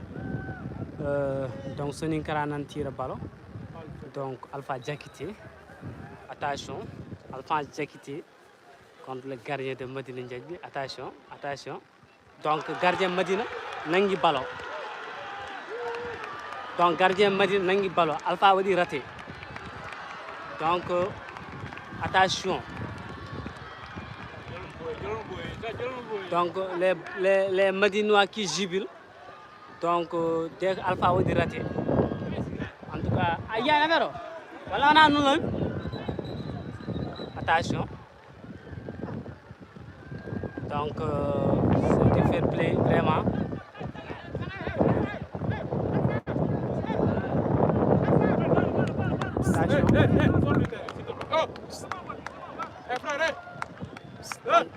donc Soninkara nan tira ballon donc Alpha Diakité attention Alpha Diakité contre le gardien de Madina Ndiadji attention donc gardien Madina nangui ballon donc gardien Madina nangui ballon Alpha waɗi raté donc attention donc les Madinois qui jubilent donc dès que Alpha waɗi raté en tout cas a yiyani affaire o walla wona noon attention donc c'est du fair play vraiment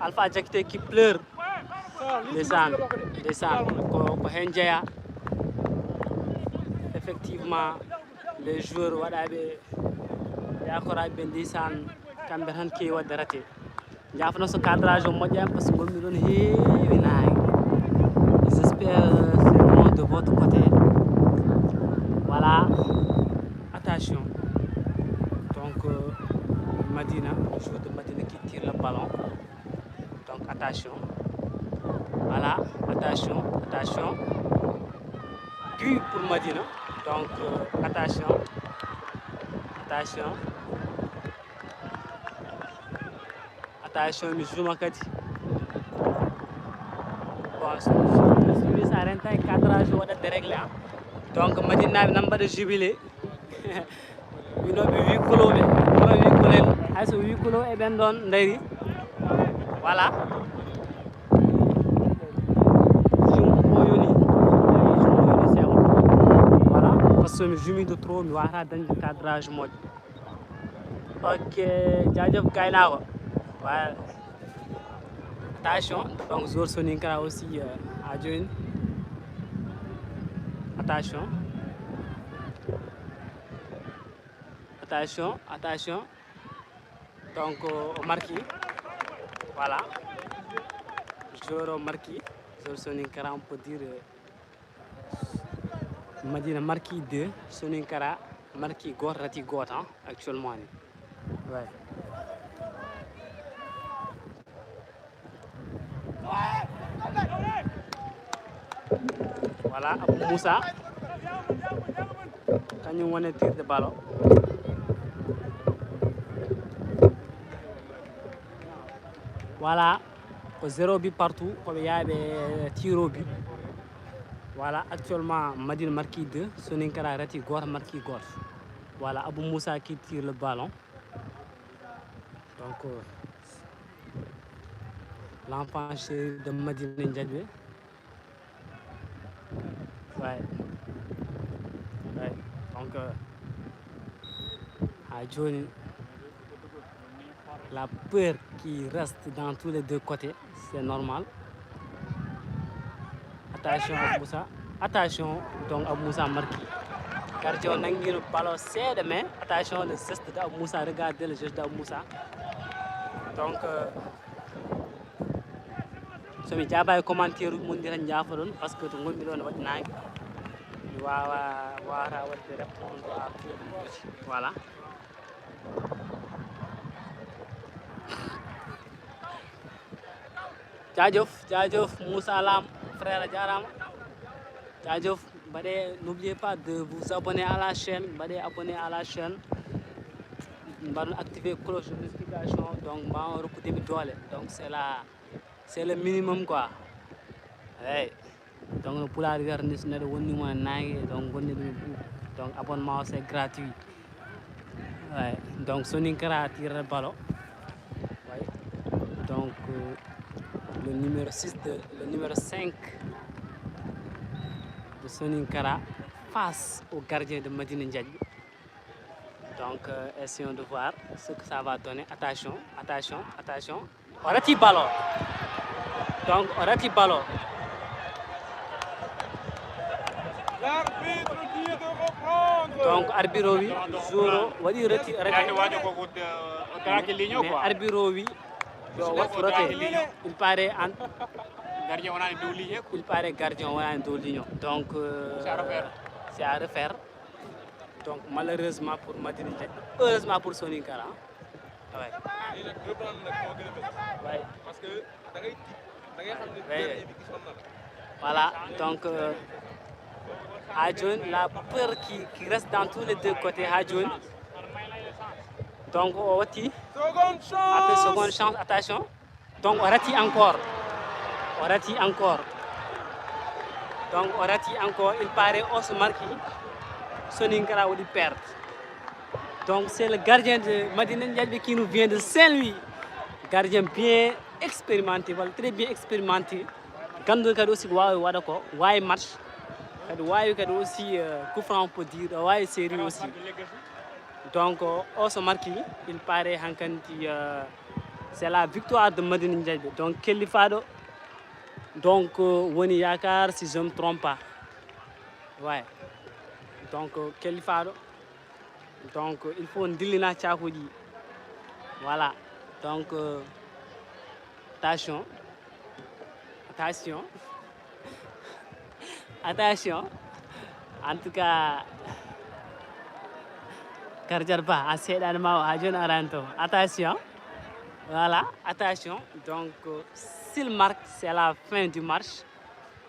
Alpha Diakité qui pleure ndeysaan ko hen jeeya effectivement les joueurs waɗaɓe yakoraɓe ɓe ndeysaan kamɓe tan kewi wadde raté jafno so cadrage o moƴƴani par ce que gommi ɗon heewi nangue j'espère c'est bon de votre côté voilà attention donc Madina joueur de Madina qui tire le ballon donc attention voilà attention but pour Madina donc attention mi juma kadi bon somi sa renta e cadrage o waɗat déréglé donc Madinaɓe nan mbaɗa jubilé winoɓe huis clos ɓe kono huis clos en hayso huis clos e ɓen ɗon daari voilà somi jumi de trop mi wawata dañde cadrage moƴƴo ok jaajëf gaynako ouais. Attention donc joueur Soninkara aussi a joni attention donc o marqui voilà joueur o marqui joueur Soninkara on peut dire Madina marqué 2 Soninkara marqué goto rati goto actuellement ni ouais. voilà Abou Moussa kañum woni tirde ballon voilà ko 0 but partout koɓe yaaɓe tiro but voilà actuellement Madina marqué 2 Soninkara rati goto marqué goto voilà Abou Moussa qui tire le ballon donc l'enfant chéri de Madina Ndiadji ouais donc à joni la peur qui reste dans tous les deux côtés c'est normal attention Abou Moussa attention donc Abou Moussa marqué gardien nangi le ballon c'est mais attention le geste d'Abou Moussa regardez le geste d'Abou Moussa donc somi jaaba e commentaire mun dira njaafa don parce que to gondi don wadi naagi wawa wara wadde répondre à tout voilà jaajëf Moussa Lam frère Diarama jaajëf n'oubliez pas de vous abonner à la chaîne abonner à la chaîne activer cloche de notification donc on recouter mi doole donc c'est le minimum quoi hey donc pour la regarder ne woni mo naagi donc woni donc abonnement c'est gratuit ouais donc Soninkara tire le ballon ouais donc le numéro 5 de Soninkara face au gardien de Madina Ndiadji. Donc essayons de voir ce que ça va donner. Attention. On rate le ballon. Donc on rate le ballon. L'arbitre dit de reprendre. Donc arbitre oui, Zoro, wadi rati arbitre oui. Il paraît gardien on a une ligne. Il paraît gardien on a une ligne. Donc c'est à refaire. Donc malheureusement pour Madina Ndiadji, heureusement pour Soninkara. Ouais. Ouais. Parce que voilà, donc Hadjoun, la peur qui reste dans tous les deux côtés, Hadjoun. Donc Oti. Seconde chance, attention. Donc on ratit encore. Donc on ratit encore, il paraît on se marque. Soninkara ou perdre. Donc c'est le gardien de Madina Ndiadji qui nous vient de Saint-Louis. Gardien bien expérimenté, voilà, très bien expérimenté. Gando kadi aussi wada ko way match. Kadi aussi coup franc on peut dire, way série aussi. Donc on se marque, il paraît hankanti c'est la victoire de Madina Ndiadji. Donc Kelifado donc woni yakar si je ne me trompe pas. Ouais. Donc Kelifado donc il faut ndilina tiakoji voilà donc attention en tout cas Karjarba a seeɗan ma ha joni aranto attention voilà attention donc s'il marque c'est la fin du match.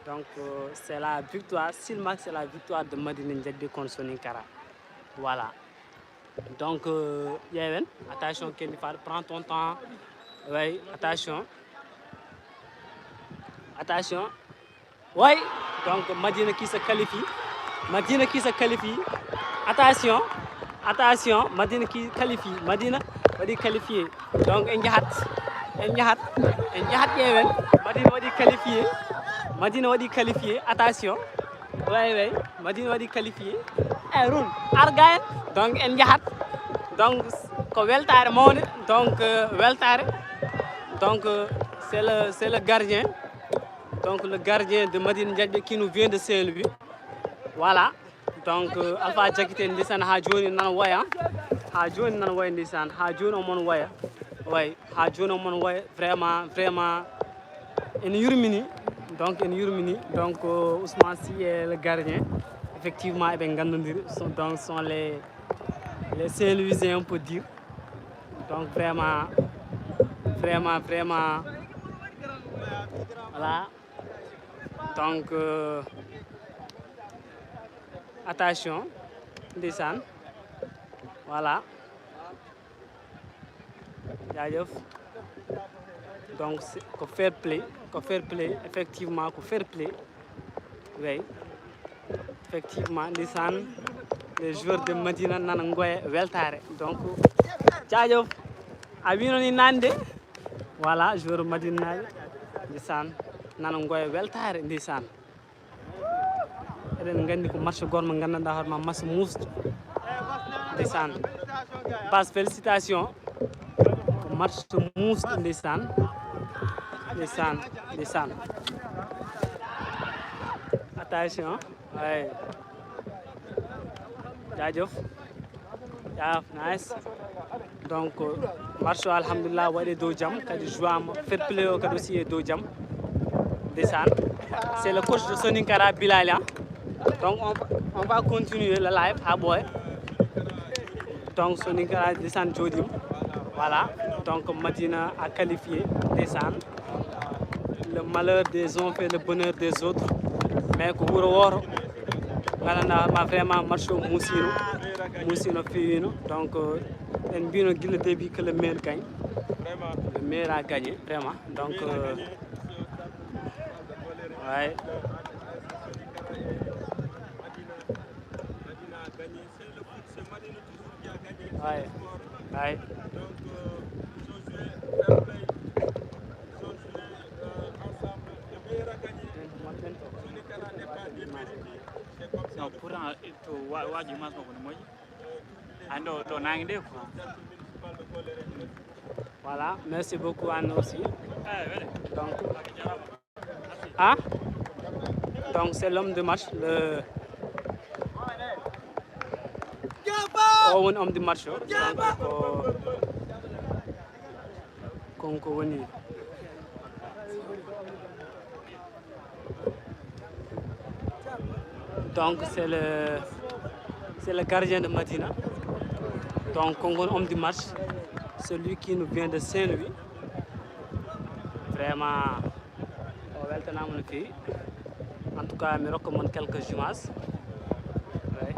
Donc c'est la victoire, s'il marque c'est la victoire de Madina Ndiadji contre Soninkara. Voilà. Donc Yewen, attention Kelifado, prends ton temps. Oui, attention. Oui, donc Madina qui se qualifie. Attention, Madina qui qualifie. Madina va qualifier. Donc Ndiahat Yewen, Madina va qualifier. Madina va qualifier, attention. Oui, Madina va qualifier. Roule, Argaïn, donc Ndiahat. Donc, Weltare Mone, donc Weltare. Donc, c'est le gardien. Donc, le gardien de Madina Ndiadji qui nous vient de Saint-Louis. Voilà. Donc, Alpha Jakite Ndisan Hadjouni Nanwaya. Hadjouni Nanwaya Ndisan. Hadjouni Omonwaya. Oui, Hadjouni Omonwaya. Vraiment. Une Yurmini. Donc Ousmane Sy est le gardien. Effectivement, donc sont les Saint-Louisiens on peut dire. Donc vraiment. Voilà. Donc attention, descend. Voilà. Donc faut fair play, effectivement, faut fair play. Oui. Effectivement, les joueurs de Madina Nanangoye Weltare. Donc Djadjof a winoni nande. Voilà, joueur Madina Ndisan Nanangoye Weltare Ndisan. Eden ngandi ko match gorma ngannda horma match mouste. Ndisan. Passe félicitations. Match mouste Ndisan. attention ouais jaajëf yeah nice donc match o alhamdulillah waɗi dow jaam kadi jouama fair play o kadi aussi e dow jaam ndeysaan c'est le coach de Sonincara Bilal hein? Donc on va continuer le live à boy. Donc Sonincara descend Jodim. Voilà. Donc Madina a qualifié descend. Le malheur des uns fait le bonheur des autres. Mais Kouroworo, m'a vraiment marché au Moussino. Moussino Fino. Donc un bien le début que le meilleur gagne. Le meilleur a gagné, vraiment. Donc ouais. Ouais, ouais. Non, pourtant, to waji mas ko no moji. Ando to nangde ko. Voilà, merci beaucoup Anne aussi. Donc, donc c'est l'homme de match, le homme de match. Donc, donc c'est le gardien de Madina. Donc homme du match, celui qui nous vient de Saint-Louis. Vraiment, en tout cas, je me recommande quelques images. Ouais.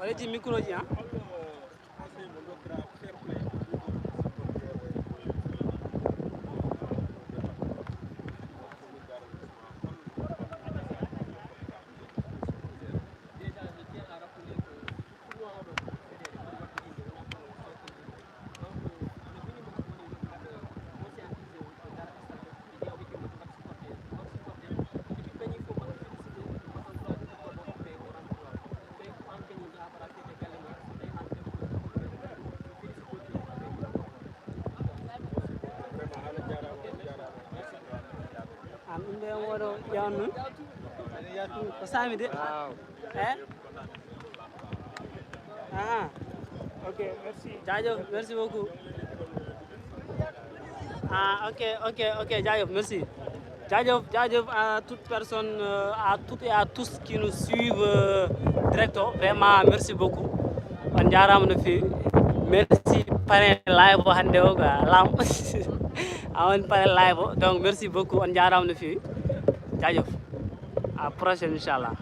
Olha de micro hein? Ok, merci. Merci beaucoup. Ok, Jayof, merci. jaajëf à toute personne, à toutes et à tous qui nous suivent directo. Vraiment, merci beaucoup. On jarama no fewi. Merci parrain live o hande o ga lam. On parrain live o. Donc merci beaucoup. On jarama no fewi. Jaajëf. À prochaine inchallah.